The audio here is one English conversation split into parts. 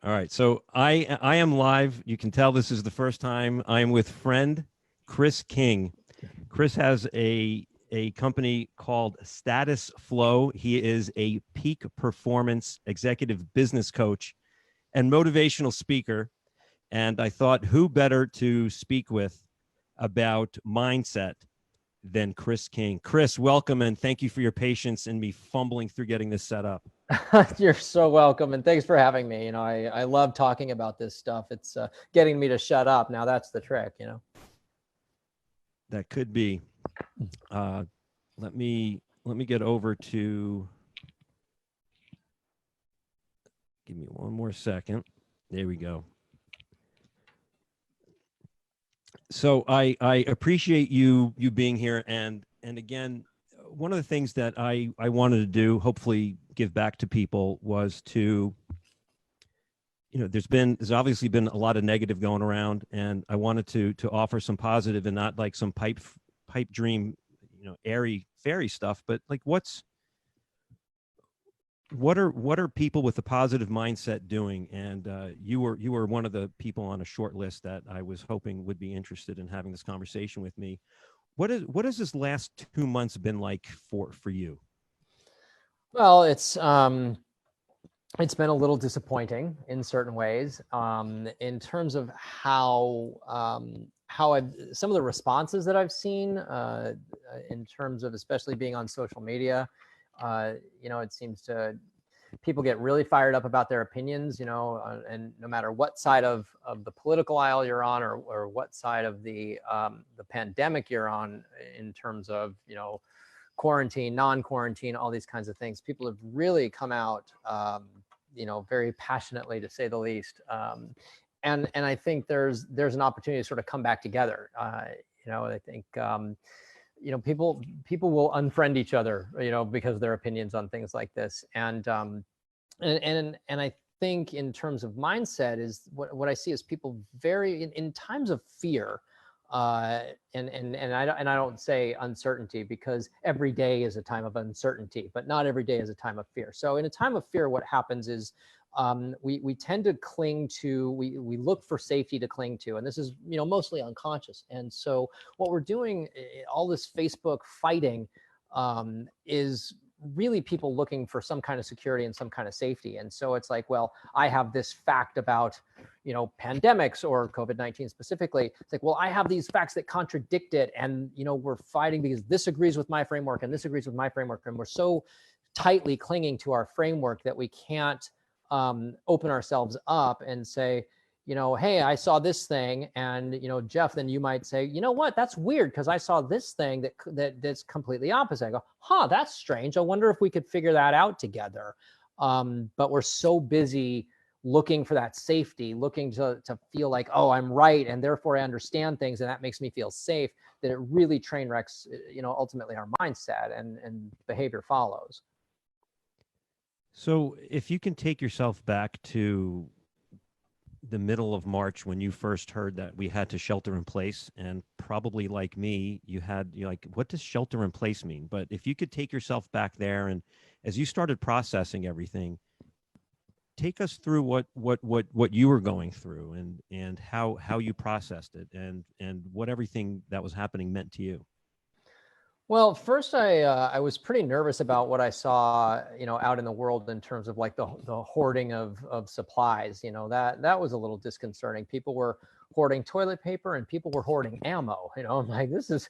All right. So I am live. You can tell this is the first time I am with friend Chris King. Chris has a company called Status Flow. He is a peak performance executive business coach and motivational speaker. And I thought who better to speak with about mindset than Chris King. Chris, welcome and thank you for your patience in me fumbling through getting this set up. You're so welcome. And thanks for having me. I love talking about this stuff. It's getting me to shut up. Now that's the trick. That could be. Let me get over to. Give me one more second. There we go. So I appreciate you being here, and again, one of the things that I wanted to do, hopefully give back to people, was to, there's obviously been a lot of negative going around, and I wanted to offer some positive and not like some pipe dream, airy fairy stuff, but like what are people with a positive mindset doing? And you were one of the people on a short list that I was hoping would be interested in having this conversation with me. What has this last 2 months been like for you? Well, it's been a little disappointing in certain ways, in terms of how some of the responses that I've seen, in terms of especially being on social media. It seems people get really fired up about their opinions, and no matter what side of the political aisle you're on, or what side of the pandemic you're on, in terms of, quarantine, non-quarantine, all these kinds of things, people have really come out, very passionately, to say the least. And I think there's an opportunity to sort of come back together. I think, people will unfriend each other, because of their opinions on things like this. And I think in terms of mindset is what I see is people very in times of fear, and I don't say uncertainty, because every day is a time of uncertainty, but not every day is a time of fear. So in a time of fear, what happens is, we tend to cling to, we look for safety to cling to, and this is, mostly unconscious. And so what we're doing, all this Facebook fighting, is really people looking for some kind of security and some kind of safety. And so it's like, well, I have this fact about, pandemics, or COVID-19 specifically. It's like, well, I have these facts that contradict it, and we're fighting because this agrees with my framework and this agrees with my framework, and we're so tightly clinging to our framework that we can't open ourselves up and say, hey, I saw this thing. And, Jeff, then you might say, you know what, that's weird, because I saw this thing that's completely opposite. I go, that's strange. I wonder if we could figure that out together. But we're so busy looking for that safety, looking to feel like, oh, I'm right, and therefore I understand things, and that makes me feel safe, that it really train wrecks, ultimately our mindset, and behavior follows. So if you can take yourself back to the middle of March, when you first heard that we had to shelter in place, and probably like me, you're like, what does shelter in place mean? But if you could take yourself back there, and as you started processing everything, take us through what you were going through, and how you processed it, and what everything that was happening meant to you. Well, first I was pretty nervous about what I saw, out in the world, in terms of like the hoarding of supplies. That was a little disconcerting. People were hoarding toilet paper, and people were hoarding ammo. I'm like, this is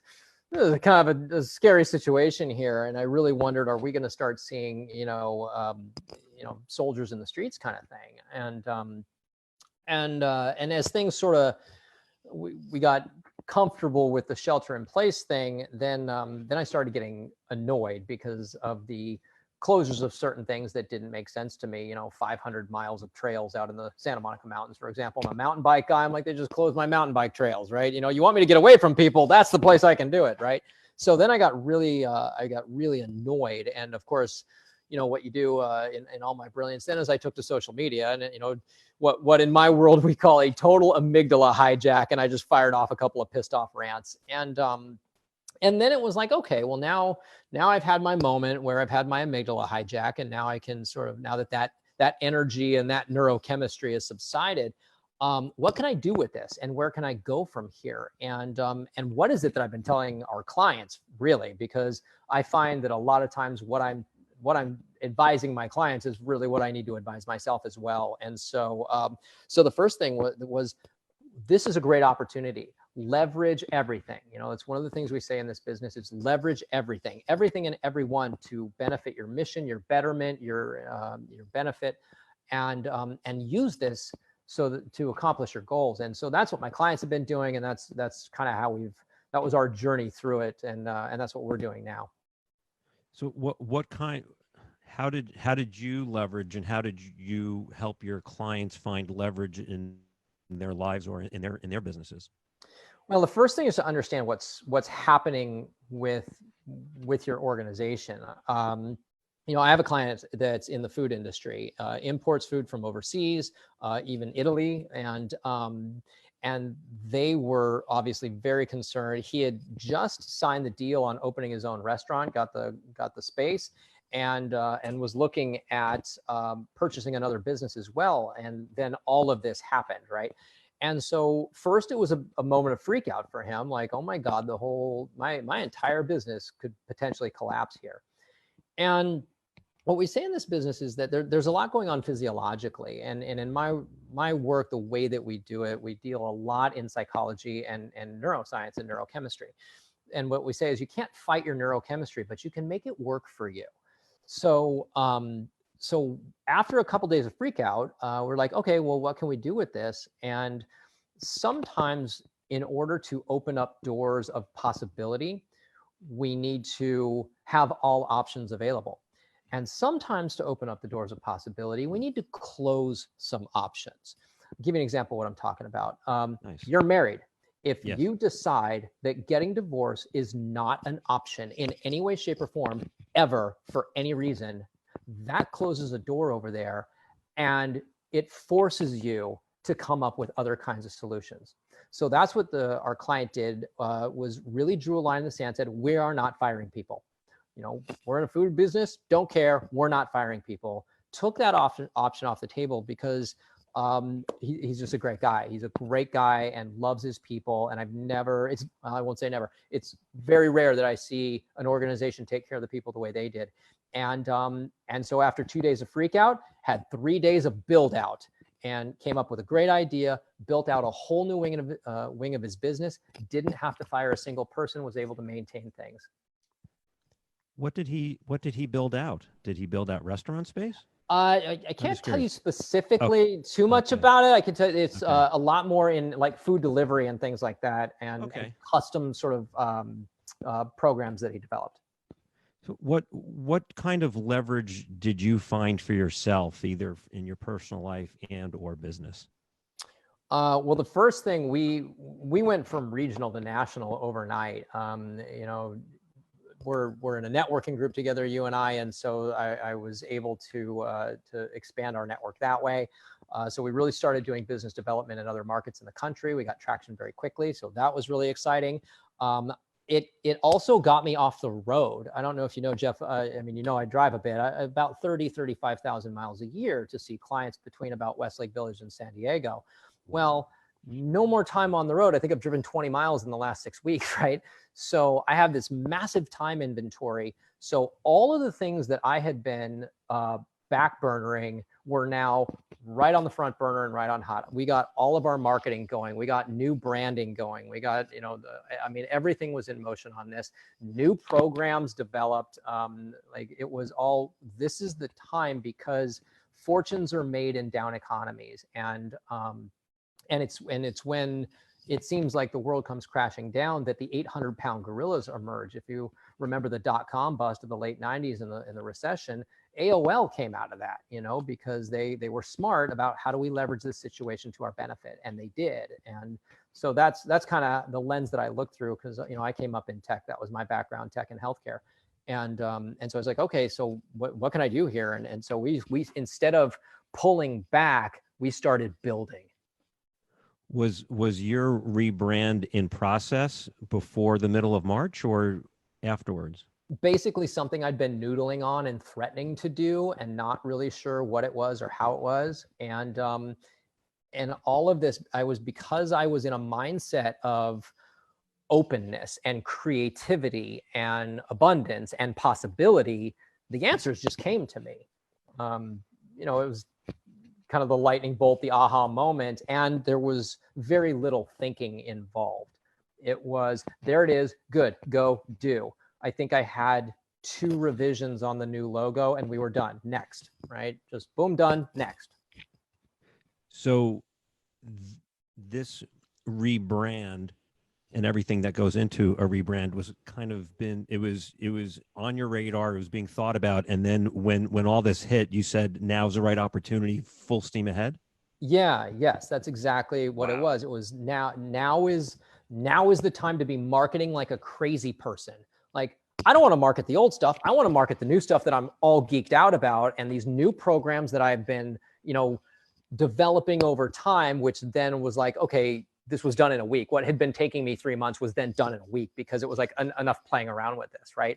kind of a scary situation here. And I really wondered, are we going to start seeing, soldiers in the streets, kind of thing? And as things sort of, we got comfortable with the shelter in place thing, then I started getting annoyed because of the closures of certain things that didn't make sense to me. 500 miles of trails out in the Santa Monica Mountains, for example. I'm a mountain bike guy. I'm like, they just closed my mountain bike trails, right? You want me to get away from people, that's the place I can do it, right? So then I got really annoyed. And of course, what you do in all my brilliance then is I took to social media, and what in my world we call a total amygdala hijack, and I just fired off a couple of pissed off rants. And then it was like, okay, well, now I've had my moment where I've had my amygdala hijack, and now I can sort of, now that that energy and that neurochemistry has subsided. What can I do with this, and where can I go from here? And what is it that I've been telling our clients, really? Because I find that a lot of times what I'm advising my clients is really what I need to advise myself as well. And so, so the first thing was this is a great opportunity. Leverage everything. You know, it's one of the things we say in this business is leverage everything and everyone to benefit your mission, your betterment, your benefit, and use this so that, to accomplish your goals. And so that's what my clients have been doing, and that's kind of how that was our journey through it, and that's what we're doing now. So how did you leverage, and how did you help your clients find leverage in their lives or in their businesses? Well, the first thing is to understand what's happening with your organization. You know, I have a client that's in the food industry, imports food from overseas, even Italy, and they were obviously very concerned. He had just signed the deal on opening his own restaurant, got the space, and was looking at purchasing another business as well. And then all of this happened, right? And so first it was a moment of freak out for him, like, oh my God, my entire business could potentially collapse here. And what we say in this business is that there's a lot going on physiologically. And in my work, the way that we do it, we deal a lot in psychology and neuroscience and neurochemistry. And what we say is you can't fight your neurochemistry, but you can make it work for you. So, so after a couple of days of freak out, we're like, okay, well, what can we do with this? And sometimes in order to open up doors of possibility, we need to have all options available. And sometimes to open up the doors of possibility, we need to close some options. I'll give you an example of what I'm talking about. Nice. You're married. If Yes. you decide that getting divorced is not an option in any way, shape, or form, ever, for any reason, that closes a door over there, and it forces you to come up with other kinds of solutions. So that's what our client did, was really drew a line in the sand, said, we are not firing people. You know, we're in a food business, don't care, we're not firing people. Took that option off the table because he's just a great guy. He's a great guy and loves his people. And I won't say never, it's very rare that I see an organization take care of the people the way they did. And so after 2 days of freak out, had 3 days of build out, and came up with a great idea, built out a whole new wing of his business, didn't have to fire a single person, was able to maintain things. What did he build out? Did he build out restaurant space? I can't tell you specifically too much Okay. about it. I can tell you it's Okay. a lot more in like food delivery and things like that, and custom sort of programs that he developed. So what kind of leverage did you find for yourself, either in your personal life and or business? Well, the first thing, we went from regional to national overnight. You know, we're in a networking group together, you and I, and so I was able to expand our network that way. So we really started doing business development in other markets in the country. We got traction very quickly, so that was really exciting. It also got me off the road. I don't know if you know, Jeff, I mean, you know, I drive a bit, about 35,000 miles a year to see clients between about Westlake Village and San Diego. Well, no more time on the road. I think I've driven 20 miles in the last 6 weeks, right? So I have this massive time inventory. So all of the things that I had been backburnering were now right on the front burner and right on hot. We got all of our marketing going. We got new branding going. We got, you know, I mean, everything was in motion on this. New programs developed. Like it was all, this is the time, because fortunes are made in down economies. And it's when it seems like the world comes crashing down that the 800-pound gorillas emerge. If you remember the dot-com bust of the late 90s in the recession, AOL came out of that, you know, because they were smart about how do we leverage this situation to our benefit, and they did. And so that's kind of the lens that I look through, because, you know, I came up in tech. That was my background, tech and healthcare. And so I was like, okay, so what can I do here? And so we instead of pulling back, we started building. Was your rebrand in process before the middle of March or afterwards? basically something I'd been noodling on and threatening to do and not really sure what it was or how it was. And all of this, because I was in a mindset of openness and creativity and abundance and possibility, the answers just came to me. It was kind of the lightning bolt, the aha moment, and there was very little thinking involved. It was, there it is, good, go do. I think I had 2 revisions on the new logo and we were done. Next, right? Just boom, done, next. So this rebrand and everything that goes into a rebrand was kind of it was on your radar, it was being thought about, and then when all this hit, you said now's the right opportunity, full steam ahead. Yes, that's exactly what it was. It was now is the time to be marketing like a crazy person. Like, I don't want to market the old stuff. I want to market the new stuff that I'm all geeked out about, and these new programs that I've been, developing over time, which then was like, okay, this was done in a week. What had been taking me 3 months was then done in a week because it was like enough playing around with this, right?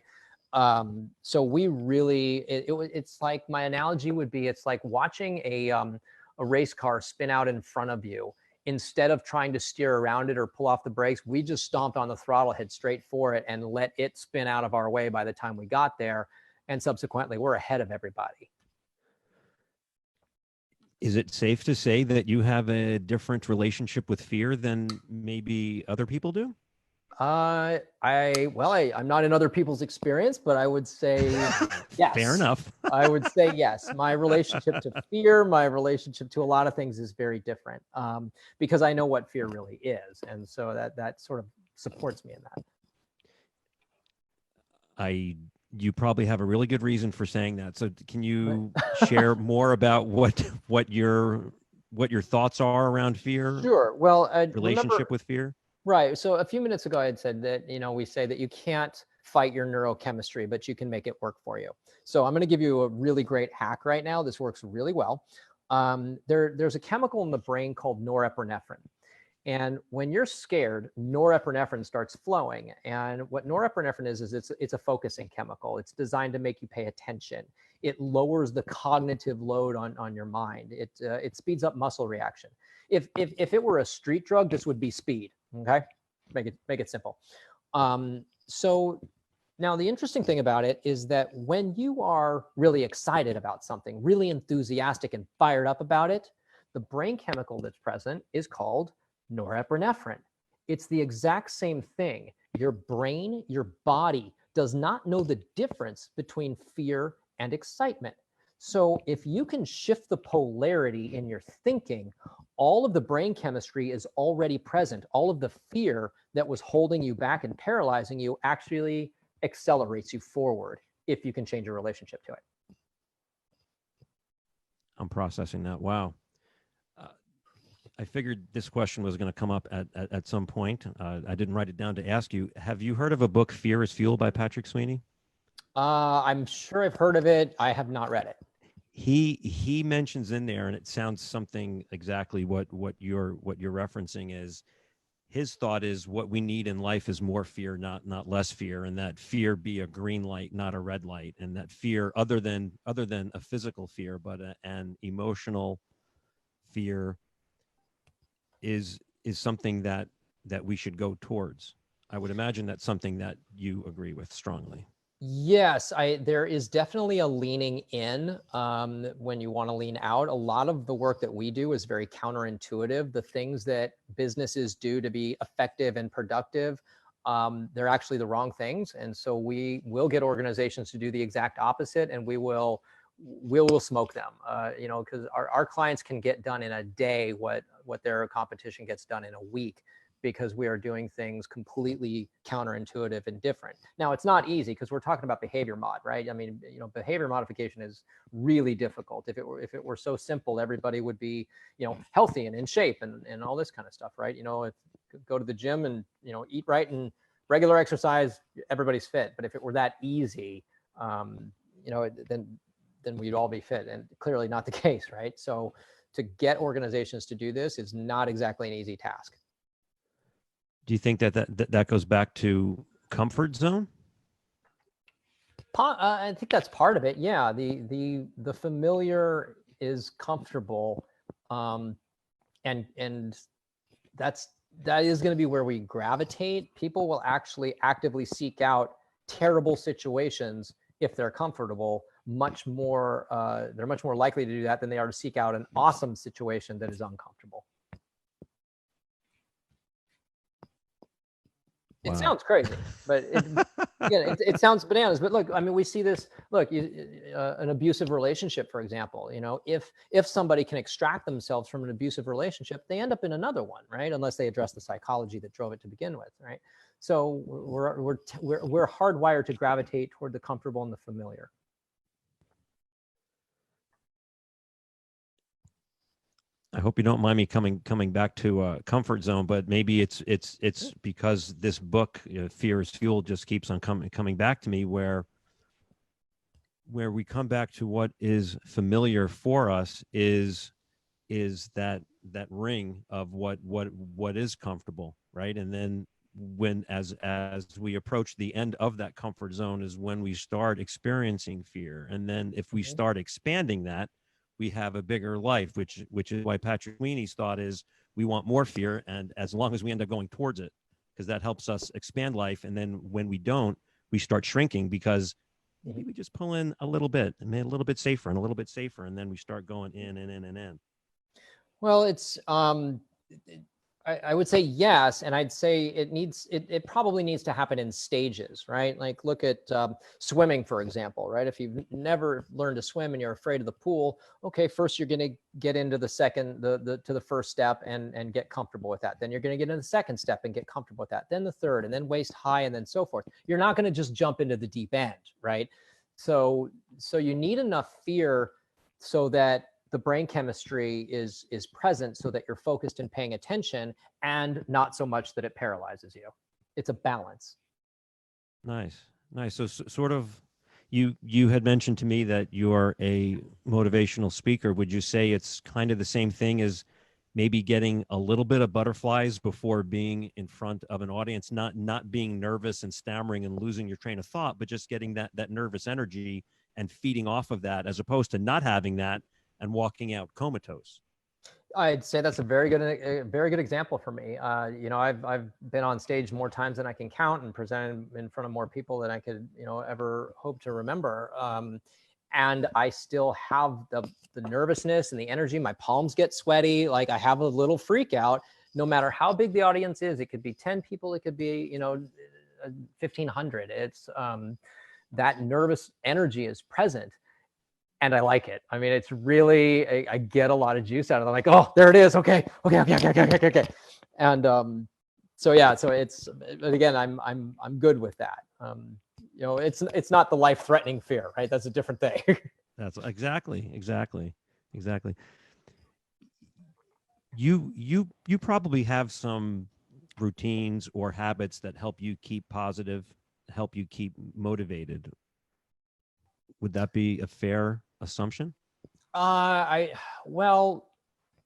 So we really, it's like, my analogy would be, it's like watching a race car spin out in front of you. Instead of trying to steer around it or pull off the brakes, we just stomped on the throttle, hit straight for it, and let it spin out of our way by the time we got there. And subsequently, we're ahead of everybody. Is it safe to say that you have a different relationship with fear than maybe other people do? I'm not in other people's experience, but I would say yes. Fair enough. I would say yes. My relationship to fear, my relationship to a lot of things is very different, because I know what fear really is, and so that sort of supports me in that. You probably have a really good reason for saying that. So can you share more about what your thoughts are around fear? Sure. Well, relationship with fear. Right. So a few minutes ago, I had said that, we say that you can't fight your neurochemistry, but you can make it work for you. So I'm going to give you a really great hack right now. This works really well. There's a chemical in the brain called norepinephrine. And when you're scared, norepinephrine starts flowing. And what norepinephrine is it's a focusing chemical. It's designed to make you pay attention. It lowers the cognitive load on your mind. It speeds up muscle reaction. If it were a street drug, this would be speed. Okay, make it simple. So now the interesting thing about it is that when you are really excited about something, really enthusiastic and fired up about it, the brain chemical that's present is called norepinephrine. It's the exact same thing. Your brain, your body does not know the difference between fear and excitement. So if you can shift the polarity in your thinking, all of the brain chemistry is already present. All of the fear that was holding you back and paralyzing you actually accelerates you forward if you can change your relationship to it. I'm processing that. Wow. I figured this question was going to come up at some point. I didn't write it down to ask you. Have you heard of a book, Fear is Fuel by Patrick Sweeney? I'm sure I've heard of it. I have not read it. He mentions in there, and it sounds something exactly what you're referencing is. His thought is what we need in life is more fear, not less fear, and that fear be a green light, not a red light, and that fear, other than a physical fear, but an emotional fear, is something that we should go towards. I would imagine that's something that you agree with strongly. Yes, there is definitely a leaning in when you want to lean out. A lot of the work that we do is very counterintuitive. The things that businesses do to be effective and productive, they're actually the wrong things. And so we will get organizations to do the exact opposite, and we will smoke them, because our clients can get done in a day what their competition gets done in a week, because we are doing things completely counterintuitive and different. Now, it's not easy because we're talking about behavior mod, right? I mean, behavior modification is really difficult. If it were so simple, everybody would be, healthy and in shape and all this kind of stuff, right? If go to the gym and, eat right and regular exercise, everybody's fit. But if it were that easy, then we'd all be fit, and clearly not the case, right? So to get organizations to do this is not exactly an easy task. Do you think that goes back to comfort zone? I think that's part of it. Yeah, the familiar is comfortable, and that is going to be where we gravitate. People will actually actively seek out terrible situations if they're comfortable. Much more, they're much more likely to do that than they are to seek out an awesome situation that is uncomfortable. It Wow. sounds crazy, but it sounds bananas. But look, I mean, we see this. Look, an abusive relationship, for example. You know, if somebody can extract themselves from an abusive relationship, they end up in another one, right? Unless they address the psychology that drove it to begin with, right? So we're hardwired to gravitate toward the comfortable and the familiar. I hope you don't mind me coming back to comfort zone, but maybe it's because this book, Fear is Fuel, just keeps on coming back to me, where we come back to what is familiar for us is that ring of what is comfortable, right? And then when as we approach the end of that comfort zone is when we start experiencing fear, and then if we start expanding that, we have a bigger life, which is why Patrick Sweeney's thought is we want more fear, and as long as we end up going towards it, because that helps us expand life. And then when we don't, we start shrinking, because maybe we just pull in a little bit and make it a little bit safer and a little bit safer, and then we start going in and in and in. Well, it's I would say yes, and I'd say it probably needs to happen in stages, right? Like look at swimming, for example, right? If you've never learned to swim and you're afraid of the pool, okay, first you're going to get into the first step and get comfortable with that. Then you're going to get into the second step and get comfortable with that. Then the third, and then waist high, and then so forth. You're not going to just jump into the deep end, right? So you need enough fear so that the brain chemistry is present, so that you're focused and paying attention, and not so much that it paralyzes you. It's a balance. Nice. So sort of, you had mentioned to me that you're a motivational speaker. Would you say it's kind of the same thing as maybe getting a little bit of butterflies before being in front of an audience, not being nervous and stammering and losing your train of thought, but just getting that nervous energy and feeding off of that, as opposed to not having that and walking out comatose? I'd say that's a very good example for me. You know, I've been on stage more times than I can count and presented in front of more people than I could, ever hope to remember. And I still have the nervousness and the energy. My palms get sweaty. Like I have a little freak out, no matter how big the audience is. It could be 10 people. It could be, 1,500. It's that nervous energy is present. And I like it. I mean, it's really, I get a lot of juice out of it. I'm like, oh, there it is. Okay. And so yeah, so but again, I'm good with that. It's not the life-threatening fear, right? That's a different thing. That's exactly. You probably have some routines or habits that help you keep positive, help you keep motivated. Would that be a fair assumption? Well,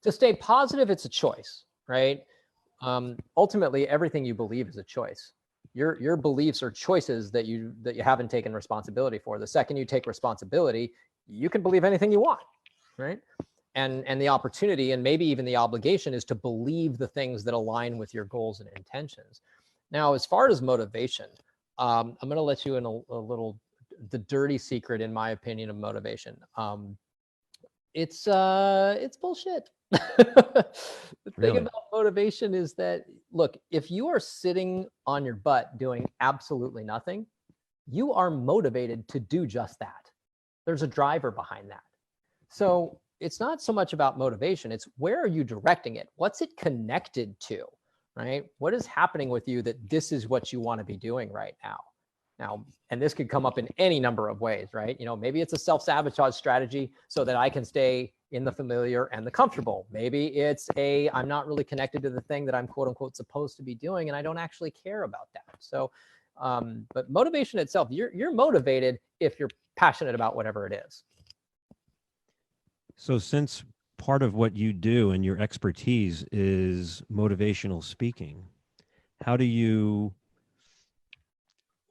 to stay positive, it's a choice, right? Ultimately, everything you believe is a choice. Your beliefs are choices that you haven't taken responsibility for. The second you take responsibility, you can believe anything you want, right? And the opportunity, and maybe even the obligation, is to believe the things that align with your goals and intentions. Now, as far as motivation, I'm going to let you in a little, the dirty secret, in my opinion, of motivation. It's bullshit. The thing about motivation is that, look, if you are sitting on your butt doing absolutely nothing, you are motivated to do just that. There's a driver behind that. So it's not so much about motivation. It's where are you directing it? What's it connected to, right? What is happening with you that this is what you want to be doing right now? Now, and this could come up in any number of ways, right? Maybe it's a self-sabotage strategy so that I can stay in the familiar and the comfortable. Maybe it's I'm not really connected to the thing that I'm quote unquote supposed to be doing, and I don't actually care about that. So, but motivation itself, you're motivated if you're passionate about whatever it is. So since part of what you do and your expertise is motivational speaking, how do you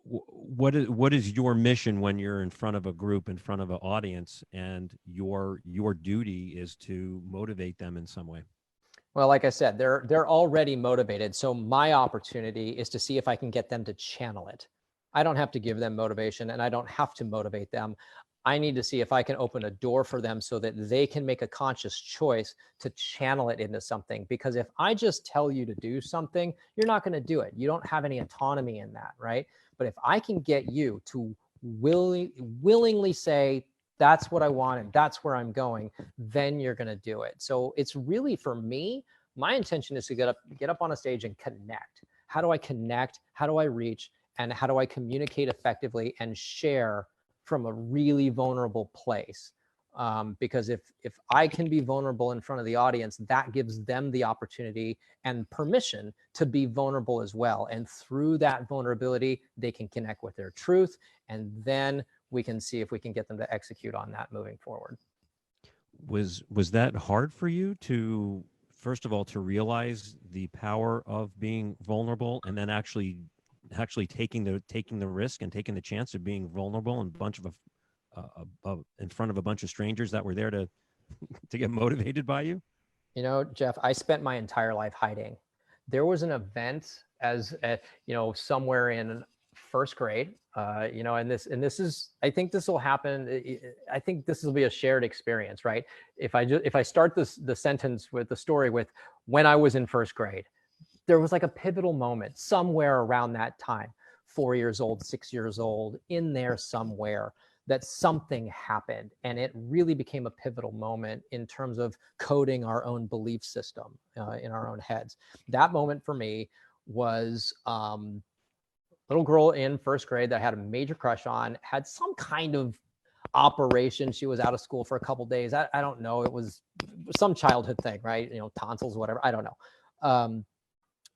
what is your mission when you're in front of a group, in front of an audience, and your duty is to motivate them in some way? Well, like I said, they're already motivated. So my opportunity is to see if I can get them to channel it. I don't have to give them motivation, and I don't have to motivate them. I need to see if I can open a door for them so that they can make a conscious choice to channel it into something. Because if I just tell you to do something, you're not going to do it. You don't have any autonomy in that, right? But if I can get you to willingly say, that's what I want and that's where I'm going, then you're going to do it. So it's really, for me, my intention is to get up on a stage and connect. How do I connect? How do I reach? And how do I communicate effectively and share from a really vulnerable place? Because if I can be vulnerable in front of the audience, that gives them the opportunity and permission to be vulnerable as well. And through that vulnerability, they can connect with their truth. And then we can see if we can get them to execute on that moving forward. Was that hard for you to, first of all, to realize the power of being vulnerable, and then actually taking the risk and taking the chance of being vulnerable in in front of a bunch of strangers that were there to get motivated by you? You know, Jeff, I spent my entire life hiding. There was an event somewhere in first grade, and this is, I think this will happen. I think this will be a shared experience, right? If I start the sentence with the story with when I was in first grade, there was like a pivotal moment somewhere around that time, 4 years old, 6 years old, in there somewhere, that something happened, and it really became a pivotal moment in terms of coding our own belief system in our own heads. That moment for me was little girl in first grade that I had a major crush on, had some kind of operation. She was out of school for a couple days. I don't know. It was some childhood thing, right? Tonsils, whatever. I don't know.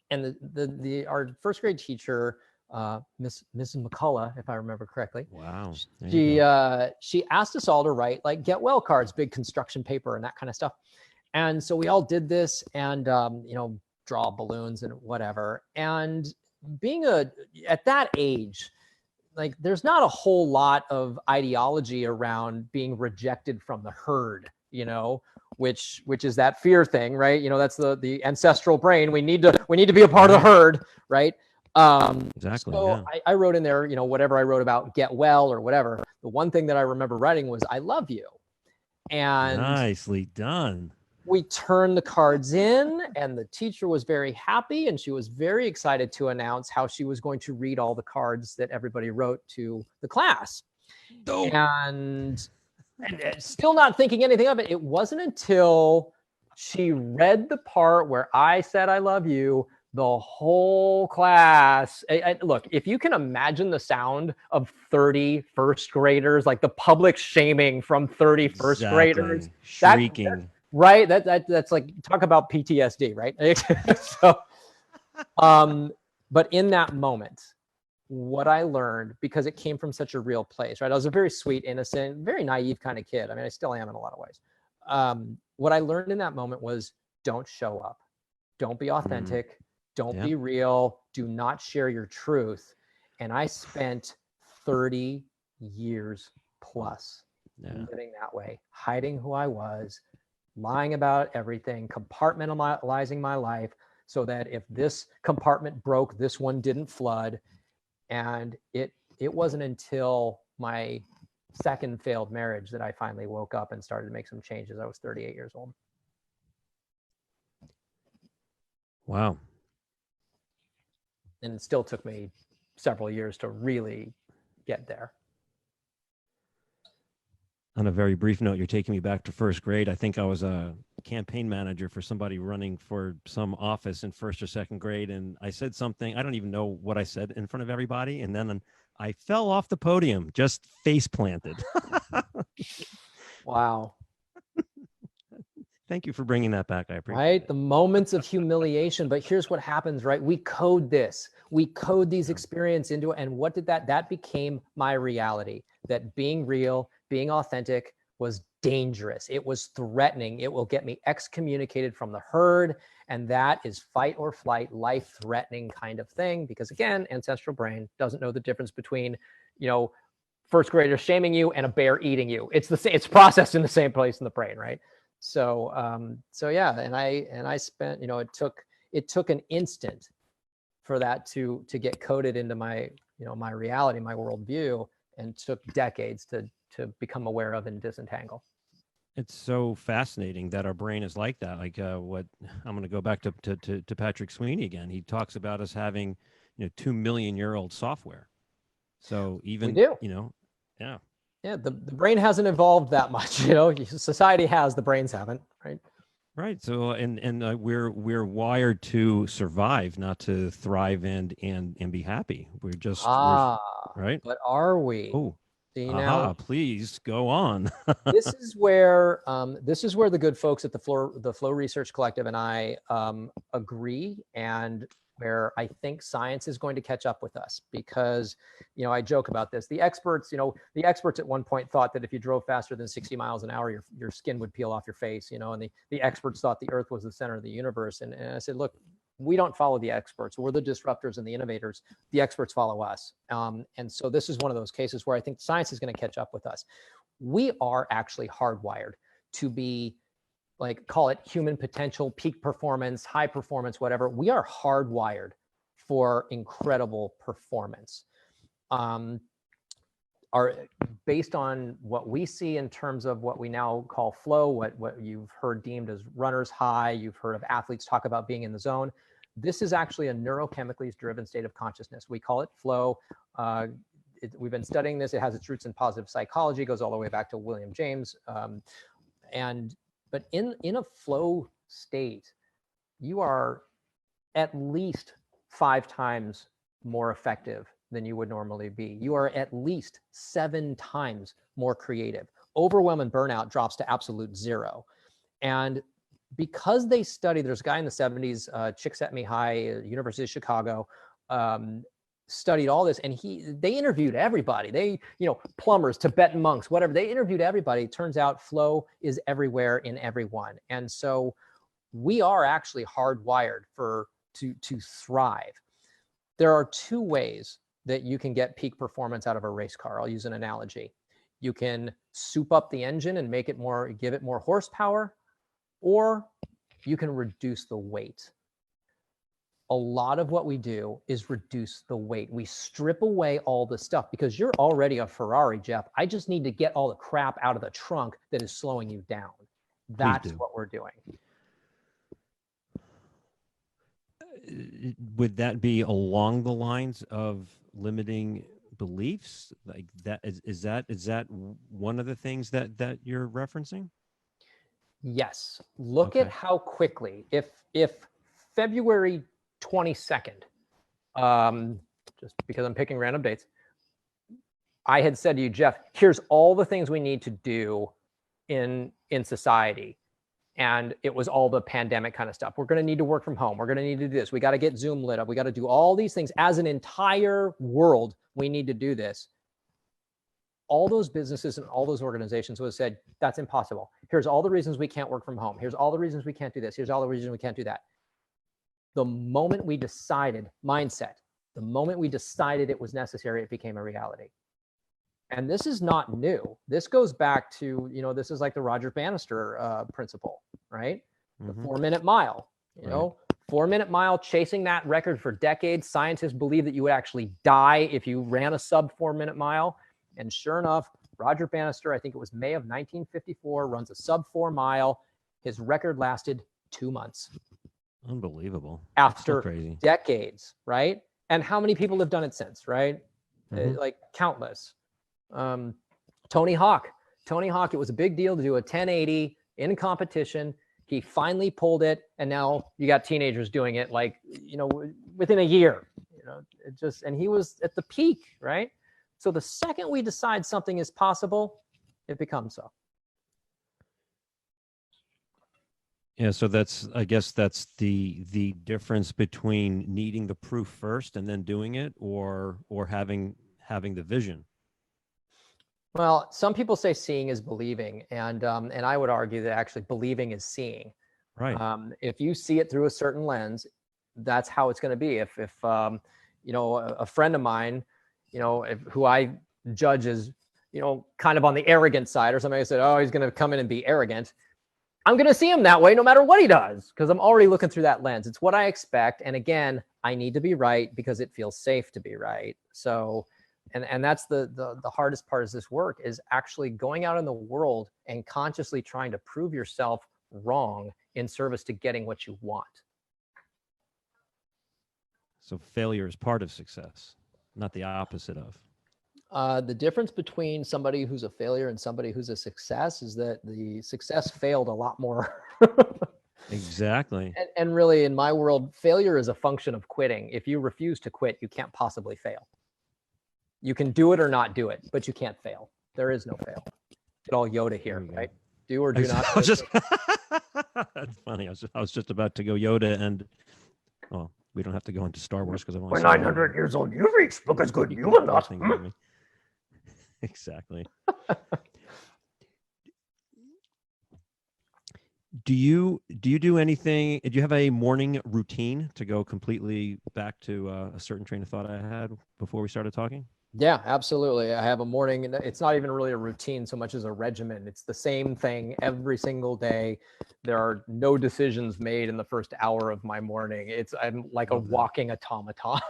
And our first grade teacher, Mrs. McCullough, if I remember correctly. Wow. She asked us all to write like get well cards, big construction paper and that kind of stuff. And so we all did this and, draw balloons and whatever. And being at that age, like there's not a whole lot of ideology around being rejected from the herd, which is that fear thing, right? That's the ancestral brain. We need to be a part of the herd, right? Exactly. So yeah. I wrote in there, whatever I wrote about get well or whatever. The one thing that I remember writing was I love you. And nicely done. We turned the cards in, and the teacher was very happy, and she was very excited to announce how she was going to read all the cards that everybody wrote to the class. Dope. And still not thinking anything of it. It wasn't until she read the part where I said, I love you, the whole class. Look, if you can imagine the sound of 30 first graders, like the public shaming from 30 first graders. Shrieking. Right. That's like, talk about PTSD, right? So, but in that moment, what I learned, because it came from such a real place, right? I was a very sweet, innocent, very naive kind of kid. I mean, I still am in a lot of ways. What I learned in that moment was don't show up. Don't be authentic. Don't be real. Do not share your truth. And I spent 30 years plus living that way, hiding who I was, lying about everything, compartmentalizing my life so that if this compartment broke, this one didn't flood. And it wasn't until my second failed marriage that I finally woke up and started to make some changes. I was 38 years old. Wow. And it still took me several years to really get there. On a very brief note, you're taking me back to first grade. I think I was a campaign manager for somebody running for some office in first or second grade. And I said something, I don't even know what I said in front of everybody. And then I fell off the podium, just face planted. Wow. Thank you for bringing that back. I appreciate it. Right? The moments of humiliation. But here's what happens, right? We code this. We code these experiences into it. And what did that became my reality, that being real, being authentic was dangerous. It was threatening. It will get me excommunicated from the herd. And that is fight or flight, life threatening kind of thing. Because again, ancestral brain doesn't know the difference between, first graders shaming you and a bear eating you. It's the same, it's processed in the same place in the brain, right? So yeah, and I spent, it took an instant for that to get coded into my, my reality, my worldview, and took decades to become aware of and disentangle. It's so fascinating that our brain is like that. Like what I'm going to go back to Patrick Sweeney again. He talks about us having, 2 million year old software. So even, we do. Yeah. Yeah. The brain hasn't evolved that much, society has, the brains haven't, right? Right. So, and we're wired to survive, not to thrive and be happy. We're just, right. But are we? Oh, See, aha, now, please go on. this is where the good folks at the Flow Research Collective and I agree, and where I think science is going to catch up with us, because I joke about this. The experts at one point thought that if you drove faster than 60 miles an hour, your skin would peel off your face, and the experts thought the Earth was the center of the universe. And I said, look, we don't follow the experts. We're the disruptors and the innovators. The experts follow us. And so this is one of those cases where I think science is going to catch up with us. We are actually hardwired to be, like, call it human potential, peak performance, high performance, whatever. We are hardwired for incredible performance. Based on what we see in terms of what we now call flow, what you've heard deemed as runner's high, you've heard of athletes talk about being in the zone. This is actually a neurochemically driven state of consciousness. We call it flow. We've been studying this. It has its roots in positive psychology, goes all the way back to William James. But in a flow state, you are at least 5 times more effective than you would normally be. You are at least 7 times more creative. Overwhelm and burnout drops to absolute 0. And because they study, there's a guy in the 70s, Csikszentmihalyi, University of Chicago, studied all this, and they interviewed everybody. They, plumbers, Tibetan monks, whatever. They interviewed everybody. It turns out flow is everywhere in everyone. And so we are actually hardwired to thrive. There are 2 ways that you can get peak performance out of a race car. I'll use an analogy. You can soup up the engine and give it more horsepower, or you can reduce the weight. A lot of what we do is reduce the weight. We strip away all the stuff, because you're already a Ferrari, Jeff. I just need to get all the crap out of the trunk that is slowing you down. That's what we're doing. Would that be along the lines of limiting beliefs? Like that is that one of the things that you're referencing? Yes. Look at how quickly, if February 22nd, just because I'm picking random dates, I had said to you, Jeff, here's all the things we need to do in society. And it was all the pandemic kind of stuff. We're going to need to work from home. We're going to need to do this. We got to get Zoom lit up. We got to do all these things as an entire world. We need to do this. All those businesses and all those organizations would have said, that's impossible. Here's all the reasons we can't work from home. Here's all the reasons we can't do this. Here's all the reasons we can't do that. The moment we decided, mindset, the moment we decided it was necessary, it became a reality. And this is not new. This goes back to, this is like the Roger Bannister principle, right? The 4-minute mile, 4-minute mile, chasing that record for decades. Scientists believe that you would actually die if you ran a sub 4-minute mile. And sure enough, Roger Bannister, I think it was May of 1954, runs a sub 4 mile. His record lasted 2 months. Unbelievable. After so decades, right? And how many people have done it since, right? Like countless. Tony Hawk, it was a big deal to do a 1080 in competition. He finally pulled it, and now you got teenagers doing it, like, within a year, and he was at the peak, right? So the second we decide something is possible, it becomes so. Yeah, so I guess that's the difference between needing the proof first and then doing it, or having the vision. Well, some people say seeing is believing, and I would argue that actually believing is seeing. Right. If you see it through a certain lens, that's how it's going to be. If you know, a friend of mine, you know, who I judge as, you know, kind of on the arrogant side, or somebody said, oh, he's going to come in and be arrogant, I'm going to see him that way no matter what he does, because I'm already looking through that lens. It's what I expect. And again, I need to be right because it feels safe to be right. So, and that's the hardest part of this work, is actually going out in the world and consciously trying to prove yourself wrong in service to getting what you want. So failure is part of success, not the opposite of. The difference between somebody who's a failure and somebody who's a success is that the success failed a lot more. Exactly. And really, in my world, failure is a function of quitting. If you refuse to quit, you can't possibly fail. You can do it or not do it, but you can't fail. There is no fail. Get all Yoda here, right? Do or do not. I was just that's funny. I was just about to go Yoda, and oh, we don't have to go into Star Wars because I've only We're seen 900 years old. You reach book as good. You will not. Exactly. Do you do anything? Do you have a morning routine, to go completely back to a certain train of thought I had before we started talking? Yeah, absolutely. I have a morning, and it's not even really a routine so much as a regimen. It's the same thing every single day. There are no decisions made in the first hour of my morning. I'm like a walking automaton.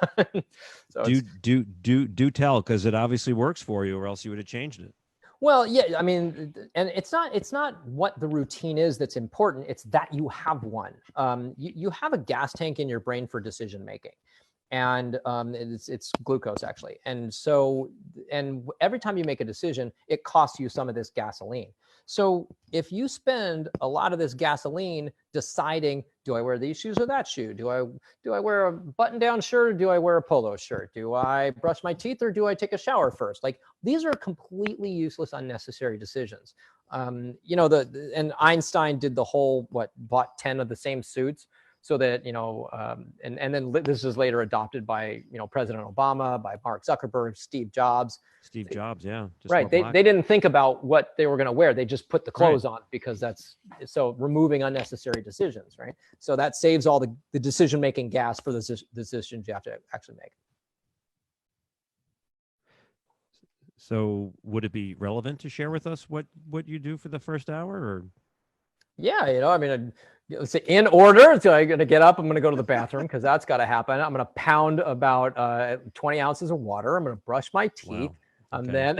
So do tell, because it obviously works for you, or else you would have changed it. well, yeah, I mean, and it's not what the routine is that's important. It's that you have one. You have a gas tank in your brain for decision making, and it's glucose actually. And so, and every time you make a decision, it costs you some of this gasoline. So if you spend a lot of this gasoline deciding, do I wear these shoes or that shoe? Do I wear a button-down shirt or do I wear a polo shirt? Do I brush my teeth or do I take a shower first? Like, these are completely useless, unnecessary decisions. You know, and Einstein did the whole, bought 10 of the same suits, so that, you know, and then this is later adopted by, you know, President Obama, by Mark Zuckerberg, Steve Jobs. Steve Jobs, yeah. Just Right. They didn't think about what they were going to wear. They just put the clothes on, because that's so removing unnecessary decisions. Right. So that saves all the decision-making gas for the decisions you have to actually make. So would it be relevant to share with us what you do for the first hour? Or yeah, you know, I mean, let's say in order. So I'm going to get up. I'm going to go to the bathroom, because that's got to happen. I'm going to pound about 20 ounces of water. I'm going to brush my teeth. Wow. And then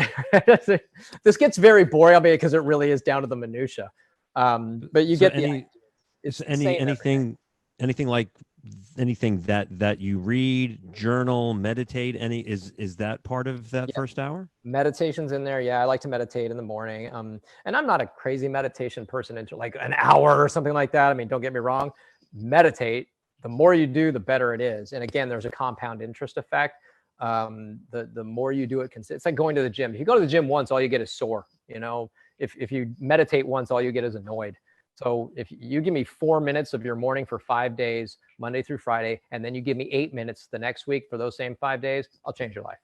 this gets very boring, I mean, because it really is down to the minutia. But you get anything like anything that you read, journal, meditate, is that part of that first hour? Meditation's in there. Yeah, I like to meditate in the morning. And I'm not a crazy meditation person into like an hour or something like that. I mean, don't get me wrong. Meditate. The more you do, the better it is. And again, there's a compound interest effect. The more you do it, it's like going to the gym. If you go to the gym once, all you get is sore. You know, if you meditate once, all you get is annoyed. So if you give me 4 minutes of your morning for 5 days, Monday through Friday, and then you give me 8 minutes the next week for those same 5 days, I'll change your life.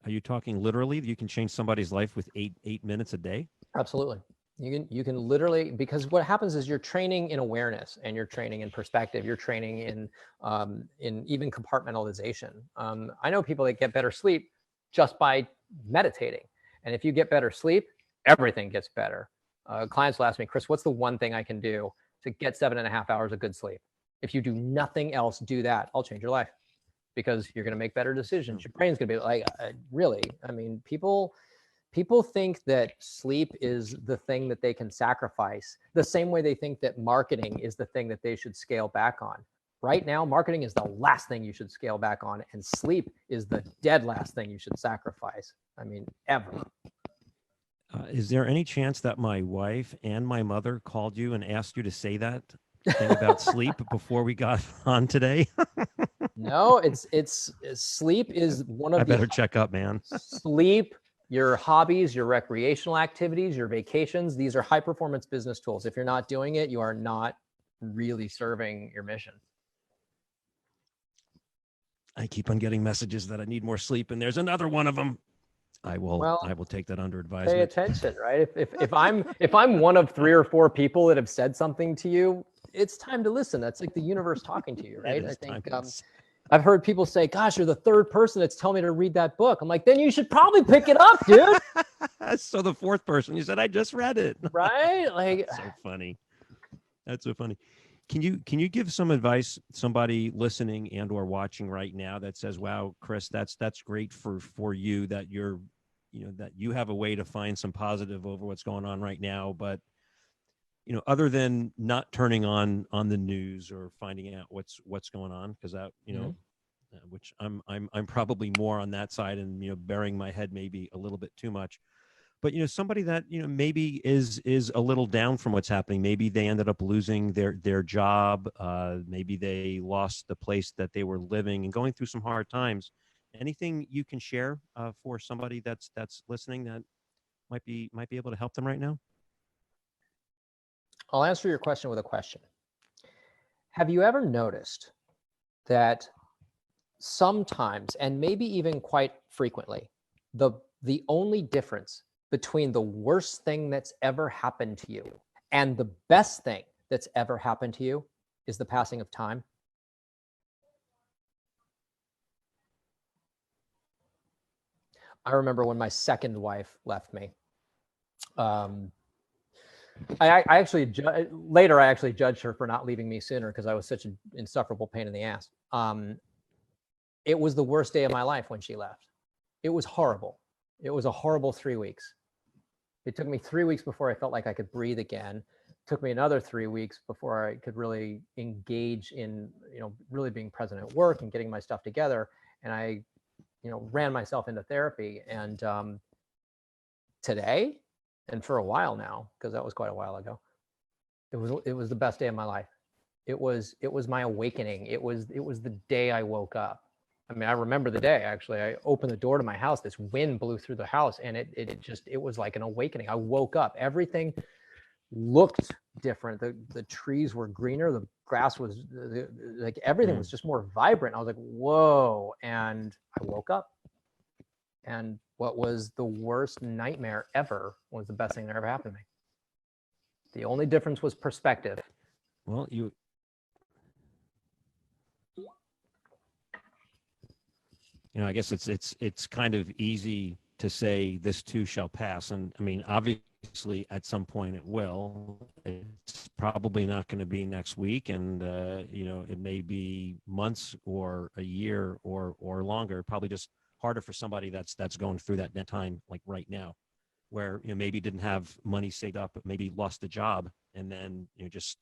Are you talking literally? You can change somebody's life with eight minutes a day? Absolutely. You can literally, because what happens is you're training in awareness, and you're training in perspective. You're training in even compartmentalization. I know people that get better sleep just by meditating. And if you get better sleep, everything gets better. Clients will ask me, Chris, what's the one thing I can do to get 7.5 hours of good sleep? If you do nothing else, do that. I'll change your life, because you're going to make better decisions. Your brain's going to be like, really? I mean, people think that sleep is the thing that they can sacrifice, the same way they think that marketing is the thing that they should scale back on. Right now, marketing is the last thing you should scale back on, and sleep is the dead last thing you should sacrifice. I mean, ever. Is there any chance that my wife and my mother called you and asked you to say that thing about sleep before we got on today? No, it's sleep is one of I better check up, man. Sleep, your hobbies, your recreational activities, your vacations, these are high performance business tools. If you're not doing it, you are not really serving your mission. I keep on getting messages that I need more sleep, and there's another one of them. I will take that under advisement. Pay attention, right? If I'm one of 3 or 4 people that have said something to you, it's time to listen. That's like the universe talking to you, right? I think I've heard people say, "Gosh, you're the 3rd person that's telling me to read that book." I'm like, then you should probably pick it up, dude. So the 4th person, you said, I just read it. Right? Like, That's so funny. That's so funny. Can you give some advice, somebody listening and or watching right now that says, wow, Chris, that's great for you that that you have a way to find some positive over what's going on right now, but other than not turning on the news or finding out what's going on, because that, which I'm probably more on that side, and burying my head maybe a little bit too much. But somebody that maybe is a little down from what's happening. Maybe they ended up losing their job. Maybe they lost the place that they were living and going through some hard times. Anything you can share for somebody that's listening that might be able to help them right now? I'll answer your question with a question. Have you ever noticed that sometimes, and maybe even quite frequently, the only difference between the worst thing that's ever happened to you and the best thing that's ever happened to you is the passing of time? I remember when my second wife left me. I actually later I actually judged her for not leaving me sooner because I was such an insufferable pain in the ass. It was the worst day of my life when she left. It was horrible. It was a horrible 3 weeks. It took me 3 weeks before I felt like I could breathe again. It took me another 3 weeks before I could really engage in, really being present at work and getting my stuff together. And I, ran myself into therapy. And today, and for a while now, because that was quite a while ago, it was the best day of my life. It was my awakening. It was the day I woke up. I mean, I remember the day, actually. I opened the door to my house. This wind blew through the house, and it was like an awakening. I woke up. Everything looked different. The trees were greener. The grass was like everything was just more vibrant. I was like, whoa. And I woke up. And what was the worst nightmare ever was the best thing that ever happened to me. The only difference was perspective. Well, I guess it's kind of easy to say this too shall pass. And I mean, obviously at some point it will. It's probably not going to be next week. And, it may be months or a year or longer, probably just harder for somebody that's going through that time, like right now, where, maybe didn't have money saved up, but maybe lost a job and then, just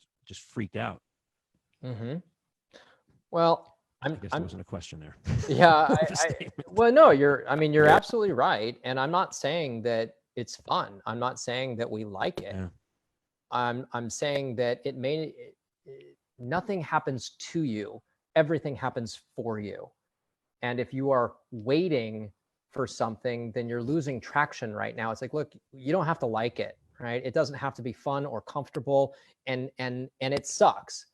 freaked out. Mm-hmm. Well, I guess there wasn't a question there. Yeah. Well, no, you're absolutely right. And I'm not saying that it's fun. I'm not saying that we like it. Yeah. I'm saying that nothing happens to you. Everything happens for you. And if you are waiting for something, then you're losing traction right now. It's like, look, you don't have to like it, right? It doesn't have to be fun or comfortable, and it sucks.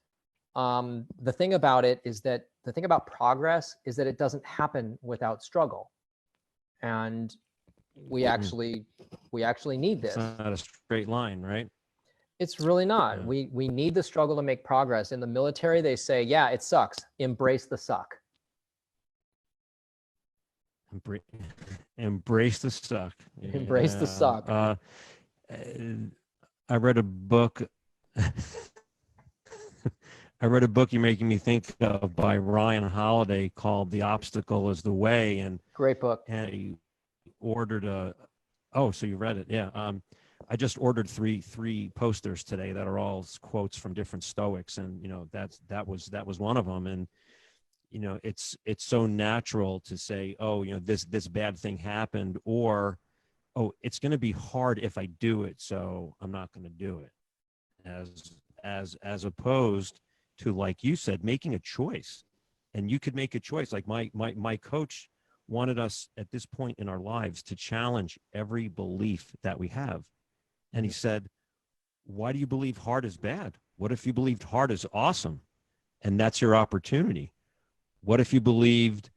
The thing about progress is that it doesn't happen without struggle. And we actually need this. It's not a straight line, right? It's really not. Yeah. We need the struggle to make progress. In the military, they say, yeah, it sucks. Embrace the suck. Embrace the suck. Embrace the suck. I read a book. You're making me think of by Ryan Holiday called "The Obstacle Is the Way," and great book. And he ordered so you read it? Yeah. I just ordered three posters today that are all quotes from different Stoics, and that was one of them. And it's so natural to say, oh, this bad thing happened, or, oh, it's going to be hard if I do it, so I'm not going to do it. As opposed to, like you said, making a choice. And you could make a choice. Like my coach wanted us at this point in our lives to challenge every belief that we have. And he said, why do you believe hard is bad? What if you believed hard is awesome? And that's your opportunity. What if you believed,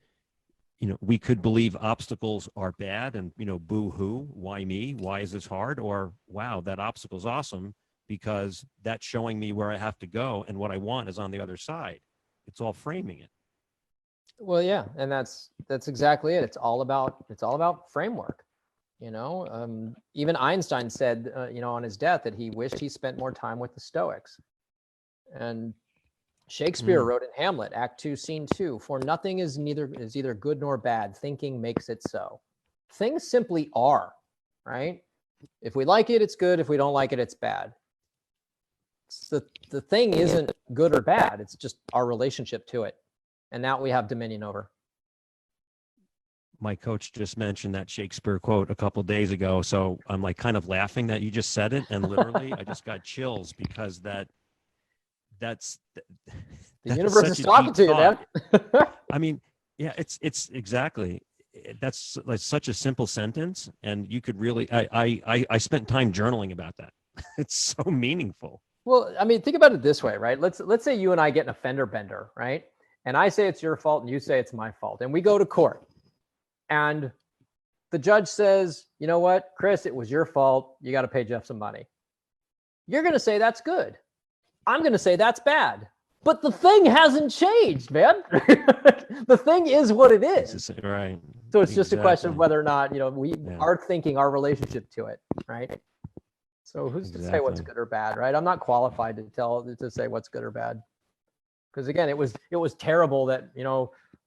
we could believe obstacles are bad and, boo hoo, why me? Why is this hard? Or, wow, that obstacle's awesome because that's showing me where I have to go and what I want is on the other side. It's all framing it. Well, yeah, and that's exactly it. It's all about framework. Even Einstein said, on his death that he wished he spent more time with the Stoics. And Shakespeare wrote in Hamlet, Act 2, Scene 2, "For nothing is either good nor bad. Thinking makes it so." Things simply are, right? If we like it, it's good. If we don't like it, it's bad. The thing isn't good or bad. It's just our relationship to it. And that we have dominion over. My coach just mentioned that Shakespeare quote a couple of days ago. So I'm like kind of laughing that you just said it. And literally I just got chills because that's the universe is talking to you, man. I mean, yeah, it's exactly. That's like such a simple sentence. And you could really, I spent time journaling about that. It's so meaningful. Well, I mean, think about it this way, right? Let's say you and I get in a fender bender, right? And I say it's your fault and you say it's my fault. And we go to court. And the judge says, you know what, Chris, it was your fault. You got to pay Jeff some money. You're going to say that's good. I'm going to say that's bad. But the thing hasn't changed, man. The thing is what it is. Right. So it's just a question of whether or not, we are thinking our relationship to it, right? So who's to say what's good or bad, right? I'm not qualified to say what's good or bad. Because again, it was terrible that,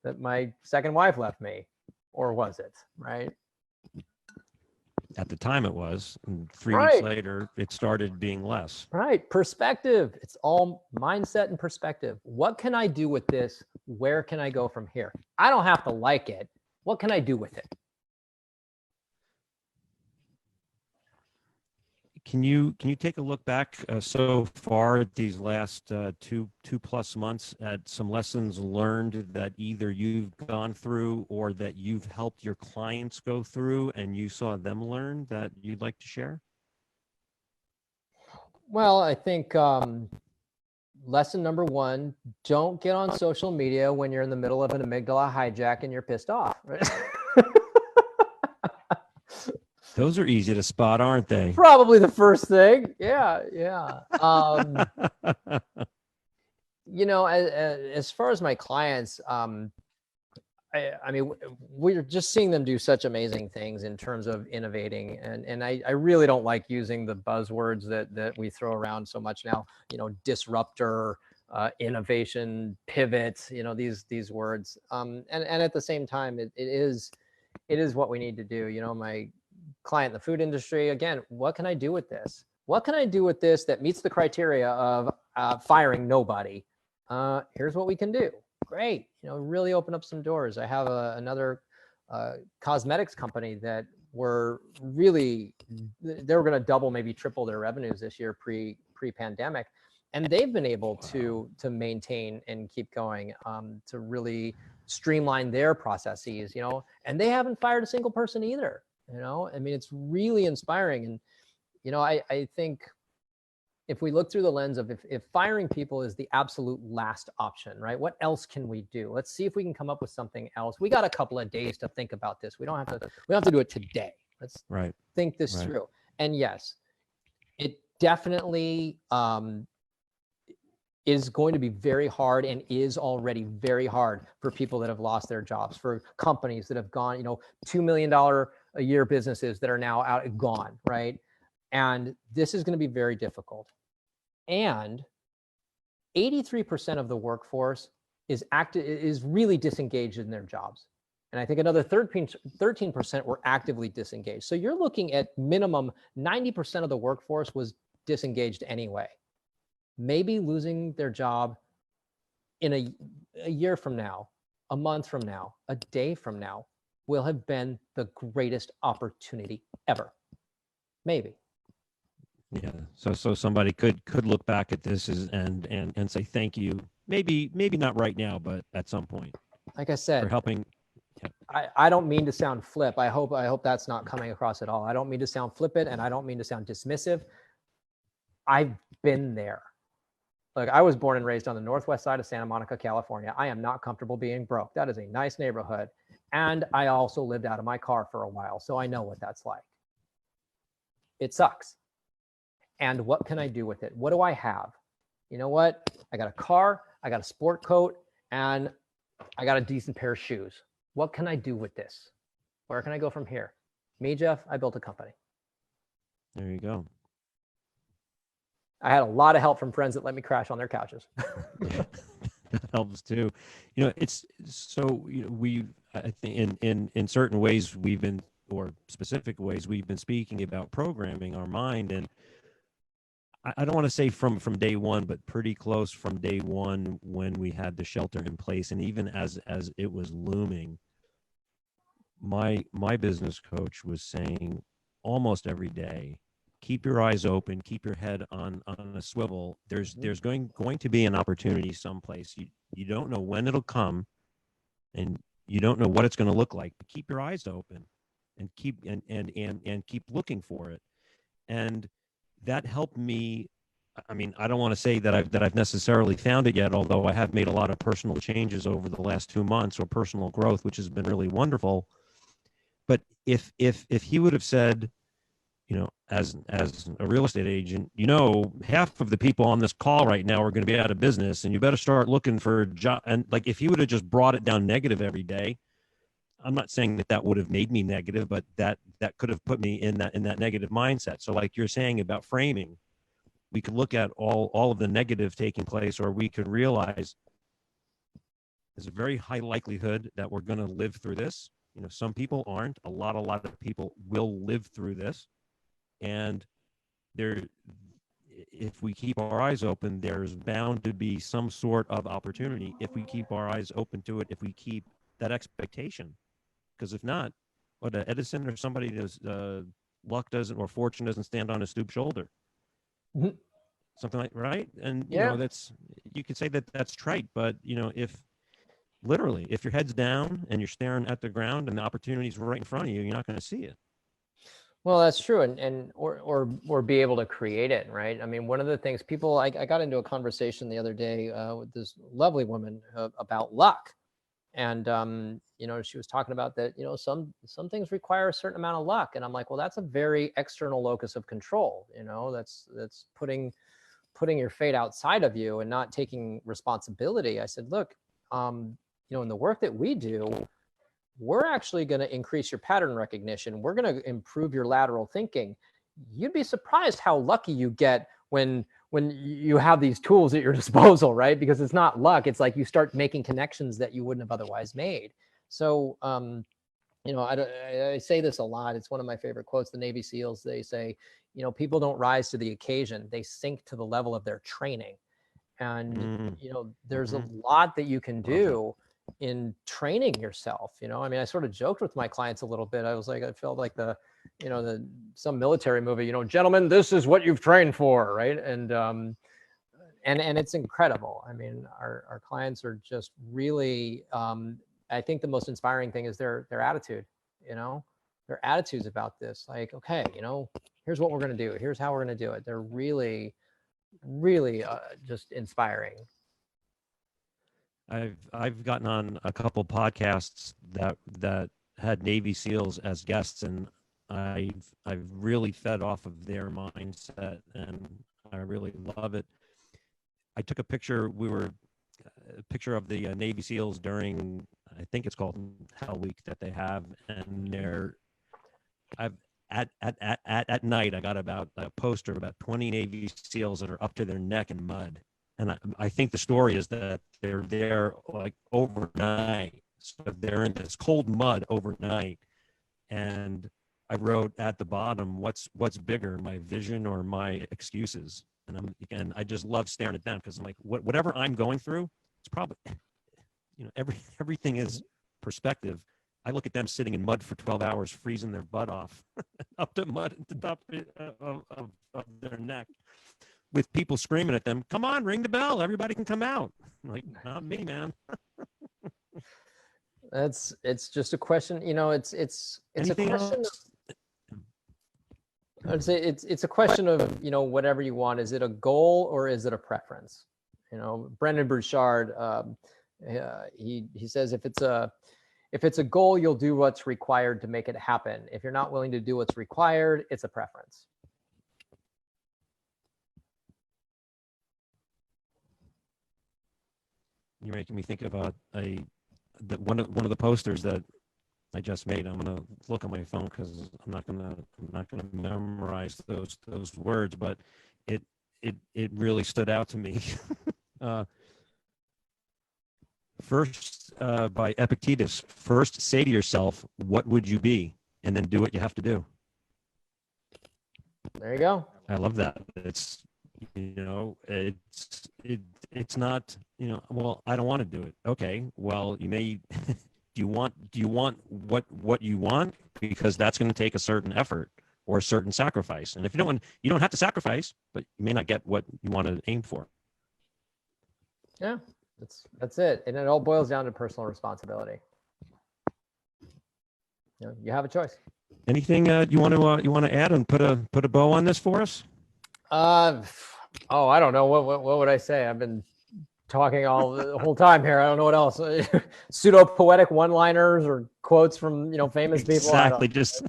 that my second wife left me. Or was it, right? At the time it was. And 3 Right. weeks later, it started being less. Right. Perspective. It's all mindset and perspective. What can I do with this? Where can I go from here? I don't have to like it. What can I do with it? Can you take a look back so far at these last two plus months at some lessons learned that either you've gone through or that you've helped your clients go through and you saw them learn that you'd like to share? Well, I think lesson number 1, don't get on social media when you're in the middle of an amygdala hijack and you're pissed off. Right? Those are easy to spot, aren't they? Probably the first thing. Yeah. As far as my clients, I mean, we're just seeing them do such amazing things in terms of innovating. And I really don't like using the buzzwords that we throw around so much now, disruptor, innovation, pivot, these words. And at the same time, it is what we need to do. My client in the food industry, again, what can I do with this? What can I do with this that meets the criteria of firing nobody? Here's what we can do. Great. Really open up some doors. I have another cosmetics company that they were going to double, maybe triple their revenues this year pre-pandemic. And they've been able to maintain and keep going, to really streamline their processes, and they haven't fired a single person either. I mean, it's really inspiring. And, I think if we look through the lens of if firing people is the absolute last option, right? What else can we do? Let's see if we can come up with something else. We got a couple of days to think about this. We don't have to do it today. Let's think this through. And yes, it definitely is going to be very hard and is already very hard for people that have lost their jobs, for companies that have gone, $2 million a year businesses that are now gone, right? And this is going to be very difficult. And 83% of the workforce is really disengaged in their jobs. And I think another 13% were actively disengaged. So you're looking at minimum 90% of the workforce was disengaged anyway. Maybe losing their job in a year from now, a month from now, a day from now, will have been the greatest opportunity ever. Maybe. Yeah. So somebody could look back at this and say thank you. Maybe not right now, but at some point. Like I said, for helping. Yeah. I don't mean to sound flip. I hope that's not coming across at all. I don't mean to sound flippant, and I don't mean to sound dismissive. I've been there. Look, I was born and raised on the northwest side of Santa Monica, California. I am not comfortable being broke. That is a nice neighborhood. And I also lived out of my car for a while, so I know what that's like. It sucks. And what can I do with it? What do I have? You know what? I got a car, I got a sport coat, and I got a decent pair of shoes. What can I do with this? Where can I go from here? Me, Jeff, I built a company. There you go. I had a lot of help from friends that let me crash on their couches. That helps too. You know, it's so, you know, we, I think in certain ways we've been, or specific ways we've been speaking about programming our mind. And I don't want to say from day one, but pretty close from day one when we had the shelter in place. And even as it was looming, my business coach was saying almost every day, keep your eyes open, keep your head on a swivel. There's going to be an opportunity someplace. You don't know when it'll come, and you don't know what it's going to look like, but keep your eyes open and keep keep looking for it. And that helped me. I mean, I don't want to say that I've necessarily found it yet, although I have made a lot of personal changes over the last 2 months, or personal growth, which has been really wonderful. But if he would have said, you know, as a real estate agent, you know, half of the people on this call right now are going to be out of business, and you better start looking for a job. And like, if he would have just brought it down negative every day, I'm not saying that would have made me negative, but that could have put me in that negative mindset. So like you're saying about framing, we could look at all of the negative taking place, or we could realize there's a very high likelihood that we're going to live through this. You know, some people aren't. A lot of people will live through this. And if we keep our eyes open, there's bound to be some sort of opportunity if we keep our eyes open to it, if we keep that expectation. Because if not, what, Edison or somebody does, luck doesn't, or fortune doesn't stand on a stoop shoulder. Mhm. Something like, right? And, you Yeah. know, you could say that's trite, but, you know, if your head's down and you're staring at the ground and the opportunity's right in front of you, you're not going to see it. Well, that's true, and or be able to create it, right? I mean, one of the things people, I got into a conversation the other day with this lovely woman about luck, and you know, she was talking about that. You know, some things require a certain amount of luck, and I'm like, well, that's a very external locus of control. You know, that's putting your fate outside of you and not taking responsibility. I said, look, you know, in the work that we do, we're actually going to increase your pattern recognition. We're going to improve your lateral thinking. You'd be surprised how lucky you get when you have these tools at your disposal, right? Because it's not luck. It's like you start making connections that you wouldn't have otherwise made. So, you know, I say this a lot. It's one of my favorite quotes. The Navy SEALs, they say, you know, people don't rise to the occasion. They sink to the level of their training. And, you know, there's a lot that you can do in training yourself. You know, I mean, I sort of joked with my clients a little bit. I was like, I felt like some military movie, you know, gentlemen, this is what you've trained for, right? And it's incredible. I mean, our clients are just really, I think the most inspiring thing is their attitude, you know, their attitudes about this. Like, okay, you know, here's what we're going to do. Here's how we're going to do it. They're really, really just inspiring. I've gotten on a couple podcasts that had Navy SEALs as guests, and I've really fed off of their mindset, and I really love it. I took a picture. A picture of the Navy SEALs during, I think it's called Hell Week that they have, and at night I got about a poster of about 20 Navy SEALs that are up to their neck in mud. And I think the story is that they're there like overnight. So they're in this cold mud overnight. And I wrote at the bottom, what's bigger, my vision or my excuses? And I just love staring at them, because I'm like, whatever I'm going through, it's probably, you know, everything is perspective. I look at them sitting in mud for 12 hours, freezing their butt off, up to mud at the top of their neck, with people screaming at them, come on, ring the bell, everybody can come out. I'm like, not me, man. It's just a question, you know, it's Anything a question else? I'd say it's a question of, you know, whatever you want. Is it a goal or is it a preference? You know, Brendan Burchard, he says if it's a goal, you'll do what's required to make it happen. If you're not willing to do what's required, it's a preference. You're making me think about one of the posters that I just made. I'm gonna look on my phone because I'm not gonna memorize those words, but it really stood out to me. First, by Epictetus. First, say to yourself, "What would you be?" and then do what you have to do. There you go. I love that. It's it's not, well, I don't want to do it. Okay, well, you may. Do you want what you want? Because that's going to take a certain effort or a certain sacrifice. And if you don't have to sacrifice, but you may not get what you want to aim for. Yeah, that's it. And it all boils down to personal responsibility. You have a choice. Anything you want to add and put a bow on this for us? I don't know. What would I say? I've been talking the whole time here. I don't know what else. Pseudo poetic one-liners or quotes from famous people. Exactly. Just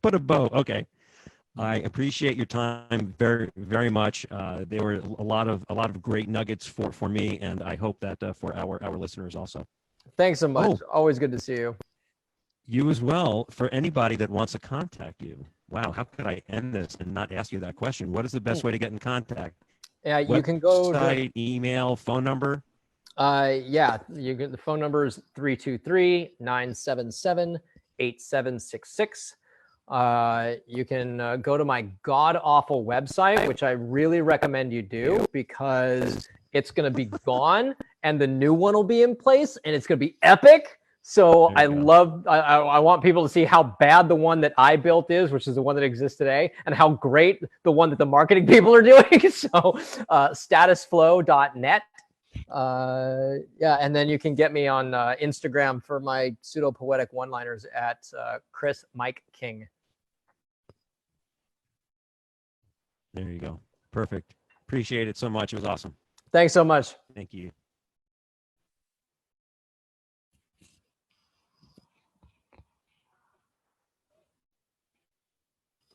put a bow. Okay. I appreciate your time very, very much. There were a lot of great nuggets for me, and I hope that for our listeners also. Thanks so much. Always good to see you. You as well. For anybody that wants to contact you. Wow, how could I end this and not ask you that question? What is the best way to get in contact? Yeah, you can go to email, phone number. Yeah, the phone number is 323-977-8766. You can go to my god awful website, which I really recommend you do because it's going to be gone and the new one will be in place and it's going to be epic. So I want people to see how bad the one that I built is, which is the one that exists today, and how great the one that the marketing people are doing. So statusflow.net. Yeah, and then you can get me on Instagram for my pseudo poetic one-liners at Chris Mike King. There you go. Perfect. Appreciate it so much. It was awesome. Thanks so much. Thank you.